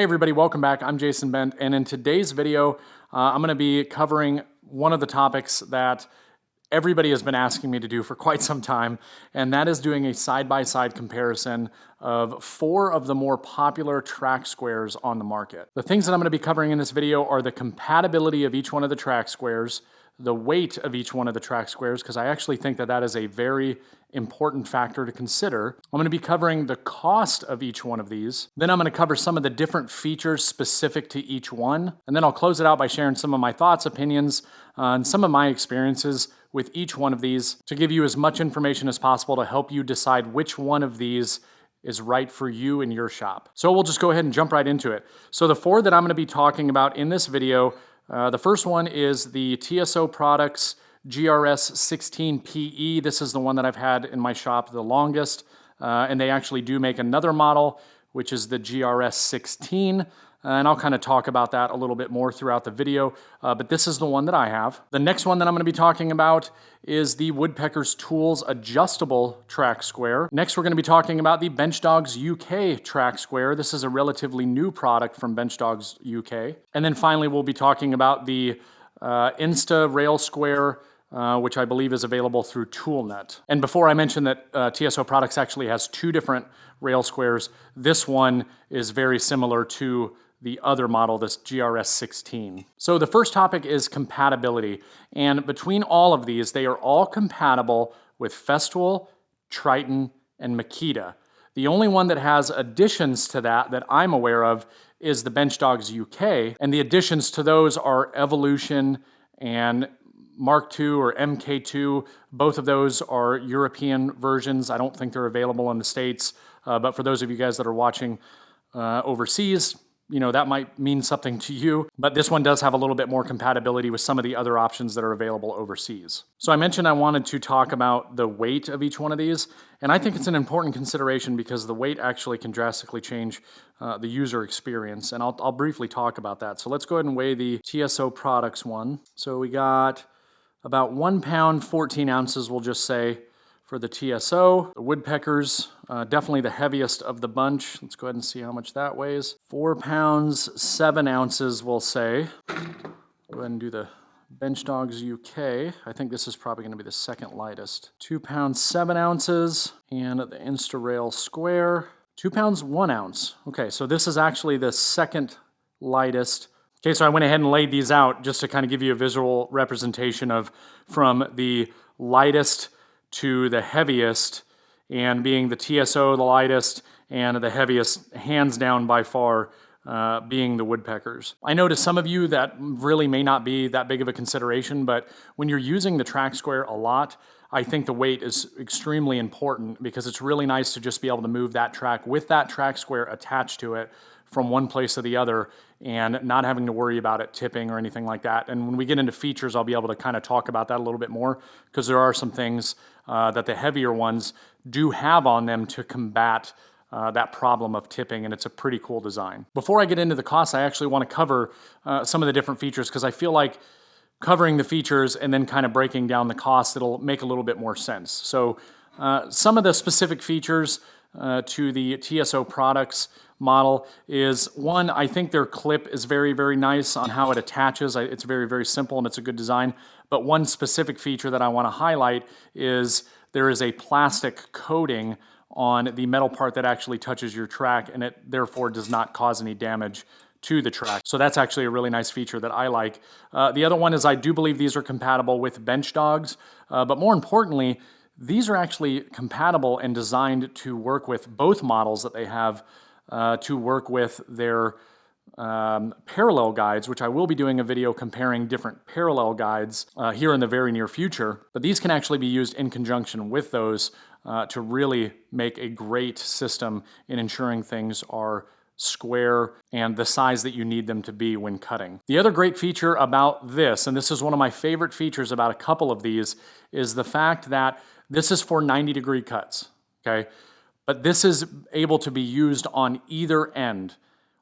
Hey everybody, welcome back. I'm Jason Bent, and in today's video, I'm going to be covering one of the topics that everybody has been asking me to do for quite some time, and that is doing a side-by-side comparison of 4 of the more popular track squares on the market. The things that I'm going to be covering in this video are the compatibility of each one of the track squares, the weight of each one of the track squares, because I actually think that that is a very important factor to consider. I'm going to be covering the cost of each one of these. Then I'm going to cover some of the different features specific to each one. And then I'll close it out by sharing some of my thoughts, opinions, and some of my experiences with each one of these to give you as much information as possible to help you decide which one of these is right for you in your shop. So we'll just go ahead and jump right into it. So the 4 that I'm going to be talking about in this video, the first one is the TSO Products GRS 16PE. This is the one that I've had in my shop the longest, and they actually do make another model, which is the GRS 16, and I'll kind of talk about that a little bit more throughout the video, but this is the one that I have. The next one that I'm going to be talking about is the Woodpeckers Tools adjustable track square. Next, we're going to be talking about the Bench Dogs UK track square. This is a relatively new product from Bench Dogs UK. And then finally, we'll be talking about the Insta Rail Square, which I believe is available through ToolNet. And before I mention that TSO Products actually has 2 different rail squares, this one is very similar to the other model, this GRS 16. So the first topic is compatibility. And between all of these, they are all compatible with Festool, Triton, and Makita. The only one that has additions to that I'm aware of is the Bench Dogs UK. And the additions to those are Evolution and Mark II or MK2. Both of those are European versions. I don't think they're available in the States, but for those of you guys that are watching overseas, you know, that might mean something to you, but this one does have a little bit more compatibility with some of the other options that are available overseas. So I mentioned I wanted to talk about the weight of each one of these, and I think it's an important consideration because the weight actually can drastically change the user experience, and I'll briefly talk about that. So let's go ahead and weigh the TSO Products one. So we got about 1 pound, 14 ounces, we'll just say, for the TSO. The Woodpeckers, definitely the heaviest of the bunch. Let's go ahead and see how much that weighs. 4 pounds, 7 ounces, we'll say. Go ahead and do the Bench Dogs UK. I think this is probably going to be the second lightest. 2 pounds, 7 ounces. And the Insta Rail Square, 2 pounds, 1 ounce. Okay, so this is actually the second lightest. Okay, so I went ahead and laid these out just to kind of give you a visual representation of from the lightest to the heaviest, and being the TSO the lightest and the heaviest, hands down by far, being the Woodpeckers. I know to some of you that really may not be that big of a consideration, but when you're using the track square a lot, I think the weight is extremely important because it's really nice to just be able to move that track with that track square attached to it from one place to the other and not having to worry about it tipping or anything like that. And when we get into features, I'll be able to kind of talk about that a little bit more because there are some things that the heavier ones do have on them to combat that problem of tipping, and it's a pretty cool design. Before I get into the costs, I actually want to cover some of the different features because I feel like covering the features and then kind of breaking down the costs, it'll make a little bit more sense. So some of the specific features to the TSO Products model is, one, I think their clip is very, very nice on how it attaches. It's very, very simple and it's a good design. But one specific feature that I want to highlight is there is a plastic coating on the metal part that actually touches your track, and it therefore does not cause any damage to the track. So that's actually a really nice feature that I like. The other one is I do believe these are compatible with Bench Dogs, but more importantly, these are actually compatible and designed to work with both models that they have, to work with their parallel guides, which I will be doing a video comparing different parallel guides here in the very near future. But these can actually be used in conjunction with those to really make a great system in ensuring things are square and the size that you need them to be when cutting. The other great feature about this, and this is one of my favorite features about a couple of these, is the fact that this is for 90-degree cuts, okay? But this is able to be used on either end.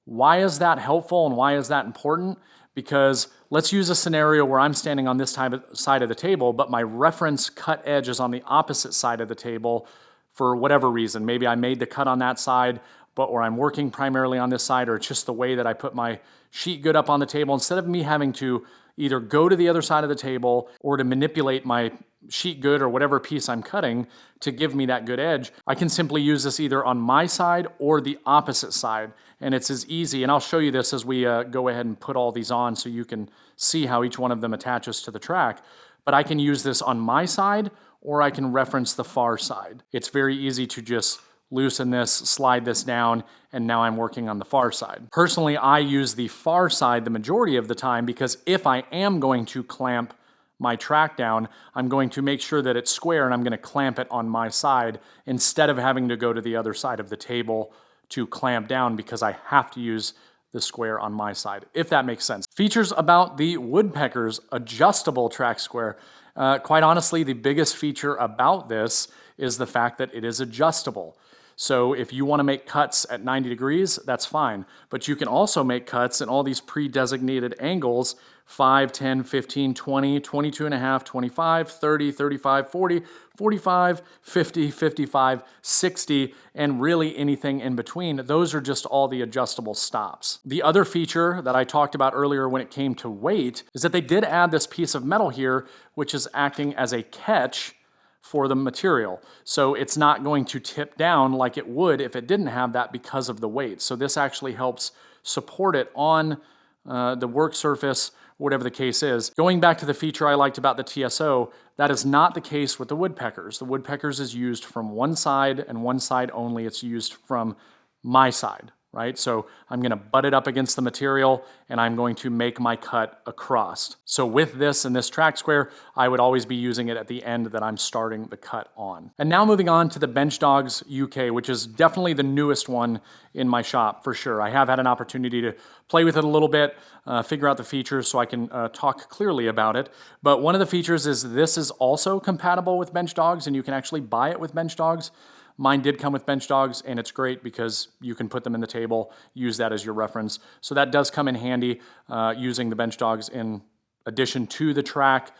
Why is that helpful and why is that important? Because let's use a scenario where I'm standing on this side of the table, but my reference cut edge is on the opposite side of the table for whatever reason. Maybe I made the cut on that side, but where I'm working primarily on this side, or it's just the way that I put my sheet good up on the table, instead of me having to either go to the other side of the table or to manipulate my sheet good or whatever piece I'm cutting to give me that good edge, I can simply use this either on my side or the opposite side. And it's as easy, and I'll show you this as we go ahead and put all these on so you can see how each one of them attaches to the track. But I can use this on my side or I can reference the far side. It's very easy to just loosen this, slide this down, and now I'm working on the far side. Personally, I use the far side the majority of the time because if I am going to clamp my track down, I'm going to make sure that it's square and I'm going to clamp it on my side instead of having to go to the other side of the table to clamp down because I have to use the square on my side, if that makes sense. Features about the Woodpeckers adjustable track square. Quite honestly, the biggest feature about this is the fact that it is adjustable. So if you want to make cuts at 90 degrees, that's fine. But you can also make cuts in all these pre-designated angles, 5, 10, 15, 20, 22 and a half, 25, 30, 35, 40, 45, 50, 55, 60, and really anything in between. Those are just all the adjustable stops. The other feature that I talked about earlier when it came to weight is that they did add this piece of metal here, which is acting as a catch for the material. So it's not going to tip down like it would if it didn't have that because of the weight. So this actually helps support it on the work surface, whatever the case is. Going back to the feature I liked about the TSO, that is not the case with the Woodpeckers. The Woodpeckers is used from one side and one side only. It's used from my side, right? So I'm gonna butt it up against the material and I'm going to make my cut across. So with this and this track square, I would always be using it at the end that I'm starting the cut on. And now moving on to the Bench Dogs UK, which is definitely the newest one in my shop for sure. I have had an opportunity to play with it a little bit, figure out the features so I can talk clearly about it. But one of the features is this is also compatible with Bench Dogs and you can actually buy it with Bench Dogs. Mine did come with Bench Dogs and it's great because you can put them in the table, use that as your reference. So that does come in handy using the Bench Dogs in addition to the track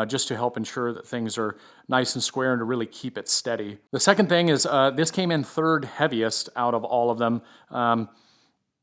just to help ensure that things are nice and square and to really keep it steady. The second thing is this came in third heaviest out of all of them.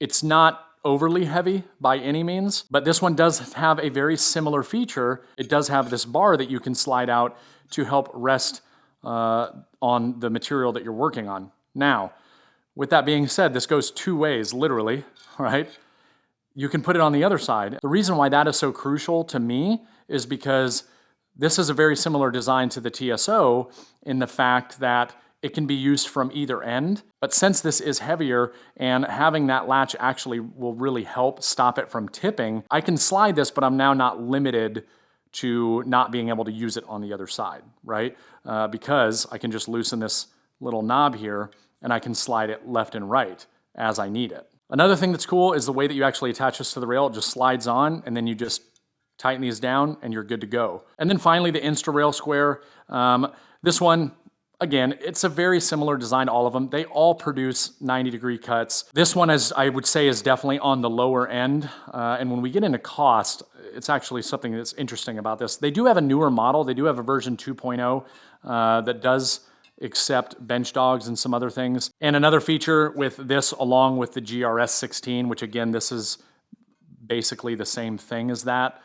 It's not overly heavy by any means, but this one does have a very similar feature. It does have this bar that you can slide out to help rest on the material that you're working on. Now, with that being said, this goes two ways, literally, right? You can put it on the other side. The reason why that is so crucial to me is because this is a very similar design to the TSO in the fact that it can be used from either end, but since this is heavier and having that latch actually will really help stop it from tipping, I can slide this, but I'm now not limited to not being able to use it on the other side, right? Because I can just loosen this little knob here and I can slide it left and right as I need it. Another thing that's cool is the way that you actually attach this to the rail. It just slides on and then you just tighten these down and you're good to go. And then finally the Insta Rail Square. This one, again, it's a very similar design to all of them. They all produce 90-degree cuts. This one, as I would say, is definitely on the lower end. And when we get into cost, it's actually something that's interesting about this. They do have a newer model. They do have a version 2.0 that does accept Bench Dogs and some other things. And another feature with this, along with the GRS 16, which again, this is basically the same thing as that,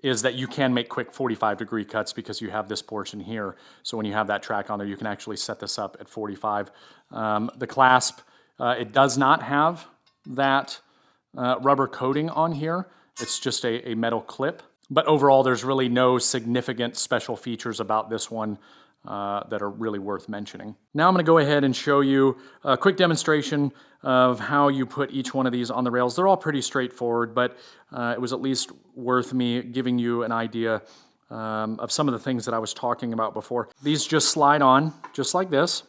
is that you can make quick 45-degree cuts because you have this portion here. So when you have that track on there, you can actually set this up at 45. The clasp, it does not have that rubber coating on here. It's just a metal clip. But overall, there's really no significant special features about this one that are really worth mentioning. Now I'm going to go ahead and show you a quick demonstration of how you put each one of these on the rails. They're all pretty straightforward, but it was at least worth me giving you an idea of some of the things that I was talking about before. These just slide on just like this,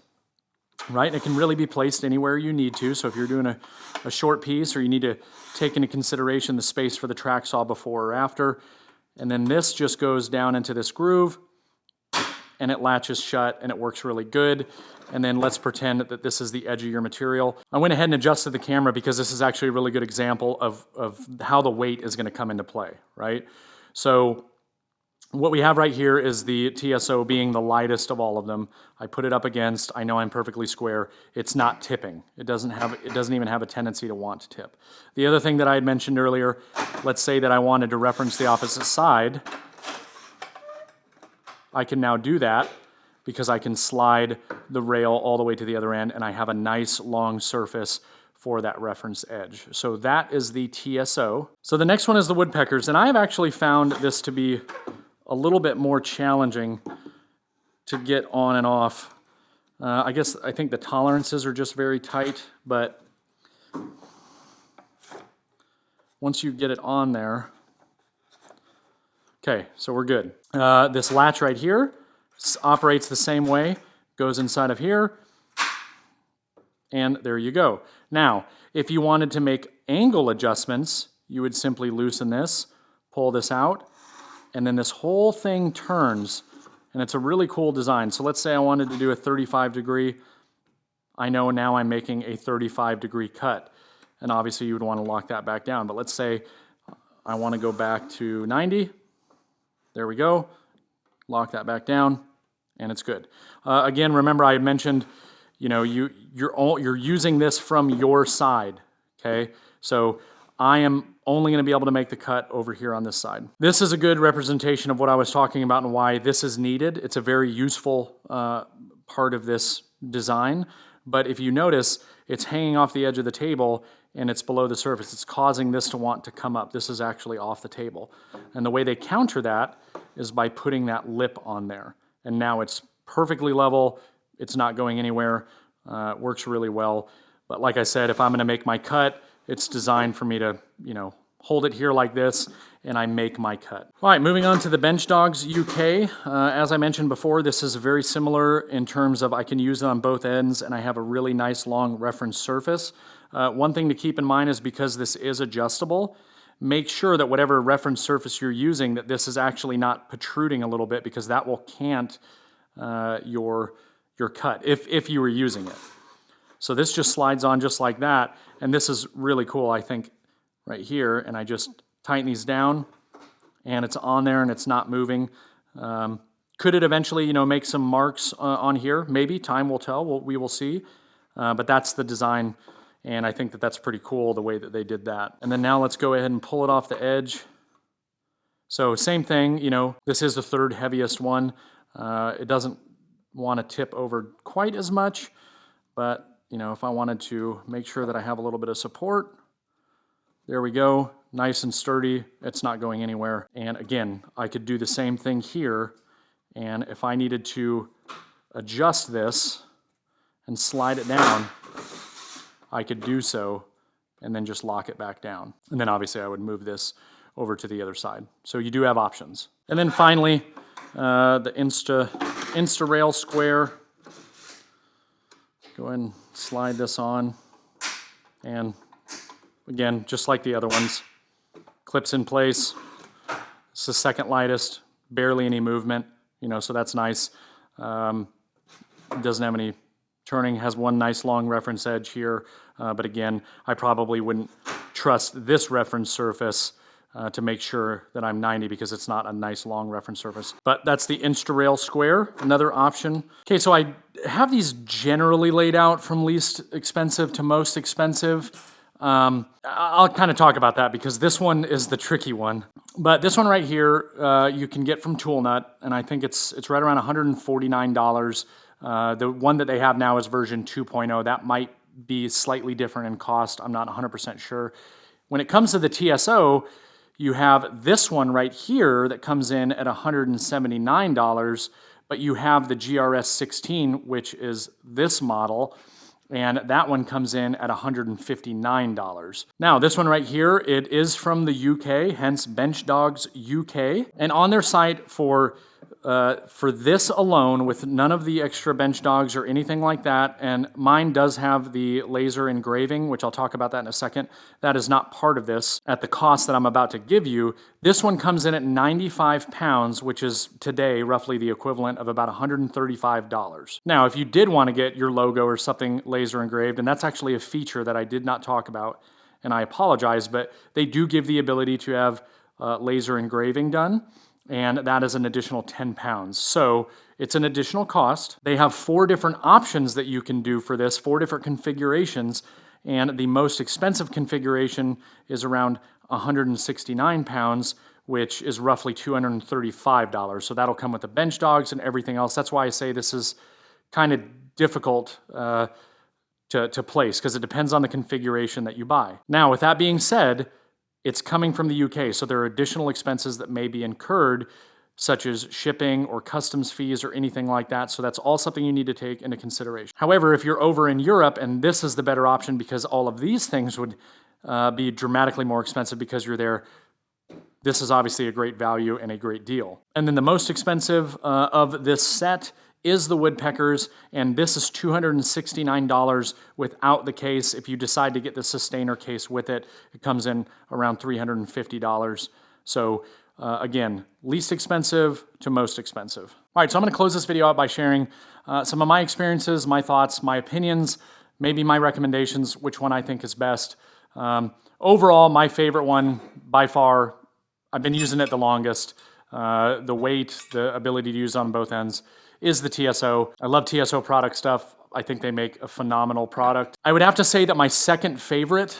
right? And it can really be placed anywhere you need to. So if you're doing a short piece or you need to take into consideration the space for the track saw before or after, and then this just goes down into this groove and it latches shut and it works really good. And then let's pretend that this is the edge of your material. I went ahead and adjusted the camera because this is actually a really good example of how the weight is going to come into play, right? So What we have right here is the TSO being the lightest of all of them. I put it up against, I know I'm perfectly square. It's not tipping. It doesn't even have a tendency to want to tip. The other thing that I had mentioned earlier, let's say that I wanted to reference the opposite side. I can now do that because I can slide the rail all the way to the other end and I have a nice long surface for that reference edge. So that is the TSO. So the next one is the Woodpeckers, and I have actually found this to be a little bit more challenging to get on and off. I think the tolerances are just very tight, but once you get it on there, okay, so we're good. This latch right here operates the same way, goes inside of here, and there you go. Now, if you wanted to make angle adjustments, you would simply loosen this, pull this out, and then this whole thing turns, and it's a really cool design. So let's say I wanted to do a 35 degree. I know now I'm making a 35 degree cut, and obviously you would want to lock that back down. But let's say I want to go back to 90. There we go. Lock that back down, and it's good. Again, remember I had mentioned, you know, you're using this from your side, okay? So I am only going to be able to make the cut over here on this side. This is a good representation of what I was talking about and why this is needed. It's a very useful part of this design, but if you notice, it's hanging off the edge of the table and it's below the surface. It's causing this to want to come up. This is actually off the table. And the way they counter that is by putting that lip on there. And now it's perfectly level. It's not going anywhere. Works really well. But like I said, if I'm going to make my cut, it's designed for me to, you know, hold it here like this, and I make my cut. All right, moving on to the Bench Dogs UK. As I mentioned before, this is very similar in terms of I can use it on both ends, and I have a really nice long reference surface. One thing to keep in mind is because this is adjustable, make sure that whatever reference surface you're using, that this is actually not protruding a little bit, because that will cant your cut if you were using it. So this just slides on just like that, and this is really cool, I think, right here, and I just tighten these down, and it's on there, and it's not moving. Could it eventually, you know, make some marks on here? Maybe, time will tell, we will see, but that's the design, and I think that that's pretty cool, the way that they did that. And then now let's go ahead and pull it off the edge. So same thing, you know, this is the third heaviest one. It doesn't want to tip over quite as much, but you know, if I wanted to make sure that I have a little bit of support, there we go, nice and sturdy, it's not going anywhere. And again, I could do the same thing here, and if I needed to adjust this and slide it down, I could do so, and then just lock it back down. And then obviously I would move this over to the other side. So you do have options. And then finally, the Insta Rail Square. Go ahead and slide this on, and again, just like the other ones, clips in place. It's the second lightest, barely any movement, you know, so that's nice. It doesn't have any turning, has one nice long reference edge here, but again, I probably wouldn't trust this reference surface to make sure that I'm 90, because it's not a nice long reference surface. But that's the Insta Rail Square, another option. Okay, so I have these generally laid out from least expensive to most expensive. I'll kind of talk about that because this one is the tricky one. But this one right here, you can get from Tool Nut, and I think it's right around $149. The one that they have now is version 2.0. That might be slightly different in cost. I'm not 100% sure. When it comes to the TSO, you have this one right here that comes in at $179, but you have the GRS 16, which is this model, and that one comes in at $159. Now, this one right here, it is from the UK, hence Bench Dogs UK, and on their site for this alone, with none of the extra Bench Dogs or anything like that, and mine does have the laser engraving, which I'll talk about that in a second. That is not part of this at the cost that I'm about to give you. This one comes in at 95 pounds, which is today roughly the equivalent of about $135. Now, if you did want to get your logo or something laser engraved, and that's actually a feature that I did not talk about, and I apologize, but they do give the ability to have laser engraving done. and that is an additional 10 pounds. So it's an additional cost. They have 4 different options that you can do for this, 4 different configurations, and the most expensive configuration is around 169 pounds, which is roughly $235. So that'll come with the bench dogs and everything else. That's why I say this is kind of difficult to place, because it depends on the configuration that you buy. Now, with that being said, it's coming from the UK, so there are additional expenses that may be incurred, such as shipping or customs fees or anything like that. So that's all something you need to take into consideration. However, if you're over in Europe, and this is the better option because all of these things would be dramatically more expensive because you're there, this is obviously a great value and a great deal. And then the most expensive of this set is the Woodpeckers, and this is $269 without the case. If you decide to get the Sustainer case with it, it comes in around $350. So again, least expensive to most expensive. All right, so I'm gonna close this video out by sharing some of my experiences, my thoughts, my opinions, maybe my recommendations, which one I think is best. Overall, my favorite one by far, I've been using it the longest. The weight, the ability to use on both ends, is the TSO. I love TSO product stuff. I think they make a phenomenal product. I would have to say that my second favorite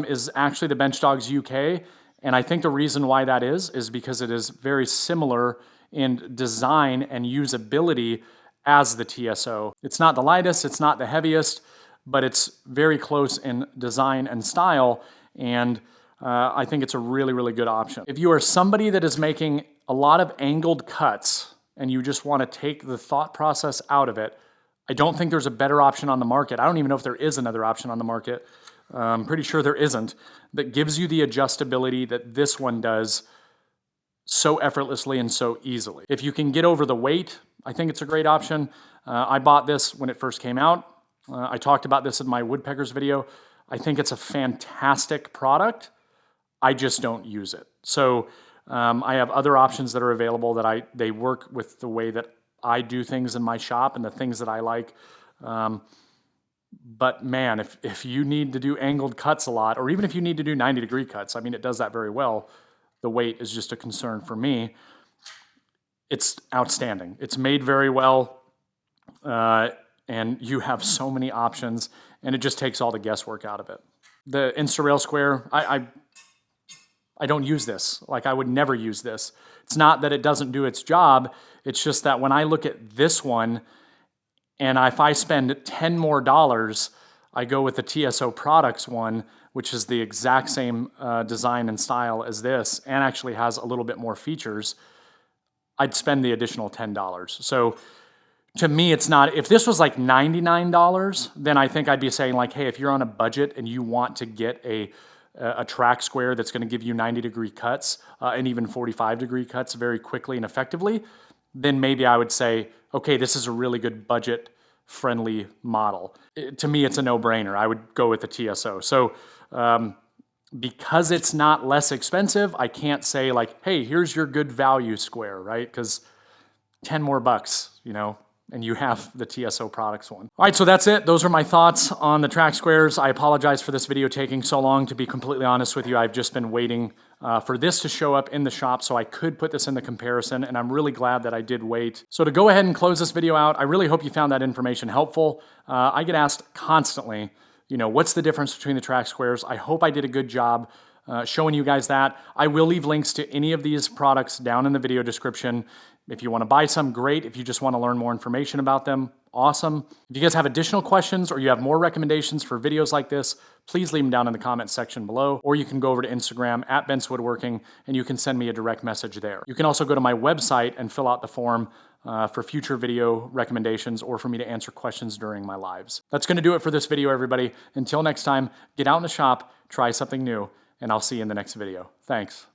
is actually the Bench Dogs UK. And I think the reason why that is because it is very similar in design and usability as the TSO. It's not the lightest, it's not the heaviest, but it's very close in design and style. And I think it's a really, really good option. If you are somebody that is making a lot of angled cuts and you just want to take the thought process out of it, I don't think there's a better option on the market. I don't even know if there is another option on the market. I'm pretty sure there isn't, that gives you the adjustability that this one does so effortlessly and so easily. If you can get over the weight, I think it's a great option. I bought this when it first came out. I talked about this in my Woodpeckers video. I think it's a fantastic product. I just don't use it. So I have other options that are available that they work with the way that I do things in my shop and the things that I like. But man, if you need to do angled cuts a lot, or even if you need to do 90-degree cuts, I mean, it does that very well. The weight is just a concern for me. It's outstanding. It's made very well, and you have so many options, and it just takes all the guesswork out of it. The Insta Rail Square, I don't use this. Like, I would never use this. It's not that it doesn't do its job. It's just that when I look at this one, and if I spend $10 more, I go with the TSO Products one, which is the exact same design and style as this, and actually has a little bit more features, I'd spend the additional $10. So to me, it's not, if this was like $99, then I think I'd be saying like, hey, if you're on a budget and you want to get a track square that's going to give you 90-degree cuts and even 45-degree cuts very quickly and effectively, then maybe I would say, okay, this is a really good budget-friendly model. To me, it's a no-brainer. I would go with the TSO. So because it's not less expensive, I can't say like, hey, here's your good value square, right? Because 10 more bucks, you know, and you have the TSO Products one. All right, so that's it. Those are my thoughts on the track squares. I apologize for this video taking so long. To be completely honest with you, I've just been waiting for this to show up in the shop so I could put this in the comparison, and I'm really glad that I did wait. So to go ahead and close this video out, I really hope you found that information helpful. I get asked constantly, you know, what's the difference between the track squares? I hope I did a good job showing you guys that. I will leave links to any of these products down in the video description. If you want to buy some, great. If you just want to learn more information about them, awesome. If you guys have additional questions or you have more recommendations for videos like this, please leave them down in the comment section below, or you can go over to Instagram at Bessey Woodworking and you can send me a direct message there. You can also go to my website and fill out the form for future video recommendations or for me to answer questions during my lives. That's going to do it for this video, everybody. Until next time, get out in the shop, try something new, and I'll see you in the next video. Thanks.